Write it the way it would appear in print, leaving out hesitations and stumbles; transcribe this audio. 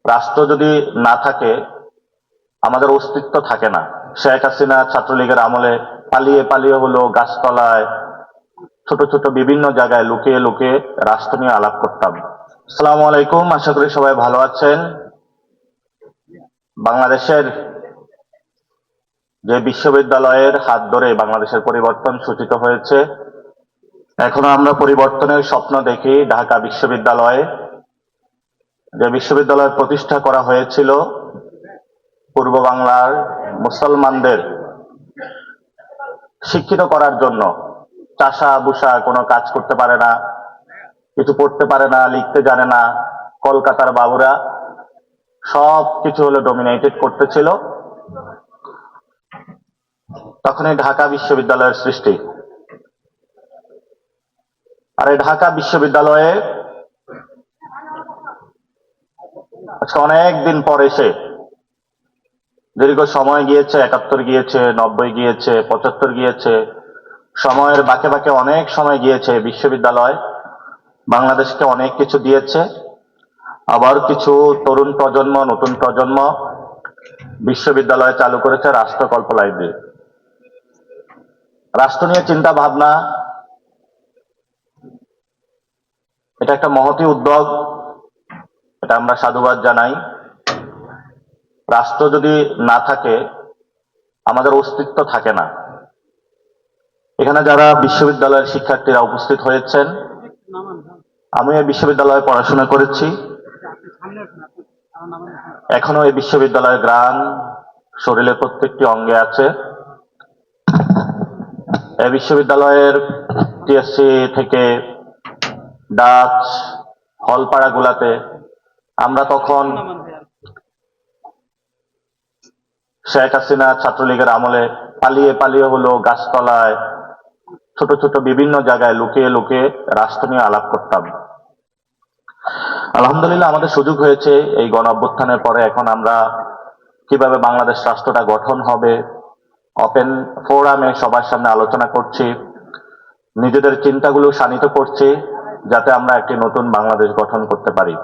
রাষ্ট্র যদি না থাকে আমাদের অস্তিত্ব থাকে না। শেখ হাসিনা ছাত্রলীগের আমলে পালিয়ে পালিয়ে হলো গাছতলায় ছোট ছোট বিভিন্ন জায়গায় লুকিয়ে লুকিয়ে রাষ্ট্র নিয়ে আলাপ করতাম। আসসালামু আলাইকুম, আশা করি সবাই ভালো আছেন। বাংলাদেশের যে বিশ্ববিদ্যালয়ের হাত ধরে বাংলাদেশের পরিবর্তন সূচিত হয়েছে, এখনো আমরা পরিবর্তনের স্বপ্ন দেখি। ঢাকা বিশ্ববিদ্যালয়ে যে বিশ্ববিদ্যালয় প্রতিষ্ঠা করা হয়েছিল পূর্ব বাংলার মুসলমানদের শিক্ষিত করার জন্য, চাষা বুসা কোনো কাজ করতে পারে না, কিছু পড়তে পারে না, লিখতে জানে না, কলকাতার বাবুরা সব কিছু হলো ডমিনেটেড করতেছিল, তখনই ঢাকা বিশ্ববিদ্যালয়ের সৃষ্টি। আর এই ঢাকা বিশ্ববিদ্যালয়ে আজকে অনেক দিন পর এসে, দীর্ঘ সময় গিয়েছে, 71 গিয়েছে, 90 গিয়েছে, 75 গিয়েছে, সময়ের বাঁকে বাঁকে অনেক সময় গিয়েছে। বিশ্ববিদ্যালয় বাংলাদেশকে অনেক কিছু দিয়েছে। আবার কিছু তরুণ প্রজন্ম, নতুন প্রজন্ম বিশ্ববিদ্যালয় চালু করেছে রাষ্ট্রকল্প লাইব্রেরি। রাষ্ট্র নিয়ে চিন্তা ভাবনা, এটা একটা মহতী উদ্যোগ, এটা আমরা সাধুবাদ জানাই। রাষ্ট্র যদি না থাকে আমাদের অস্তিত্ব থাকে না। এখানে যারা বিশ্ববিদ্যালয়ের শিক্ষার্থীরা উপস্থিত হয়েছেন, আমি এই বিশ্ববিদ্যালয়ে পড়াশোনা করেছি, এখনো এই বিশ্ববিদ্যালয়ের গ্রাম শরীরের প্রত্যেকটি অঙ্গে আছে। এই বিশ্ববিদ্যালয়ের টিএসসি থেকে ডাচ হলপাড়াগুলাতে আমরা তখন শেখ হাসিনা ছাত্রলীগের আমলে পালিয়ে পালিয়ে হলো গাছতলায় ছোট ছোট বিভিন্ন জায়গায় লুকিয়ে লুকিয়ে রাষ্ট্র নিয়ে আলাপ করতাম। আলহামদুলিল্লাহ আমাদের সুযোগ হয়েছে এই গণ অভ্যুত্থানের পরে। এখন আমরা কিভাবে বাংলাদেশ রাষ্ট্রটা গঠন হবে ওপেন ফোরামে সবার সামনে আলোচনা করছি, নিজেদের চিন্তাগুলো শানিত করছি, যাতে আমরা একটি নতুন বাংলাদেশ গঠন করতে পারি।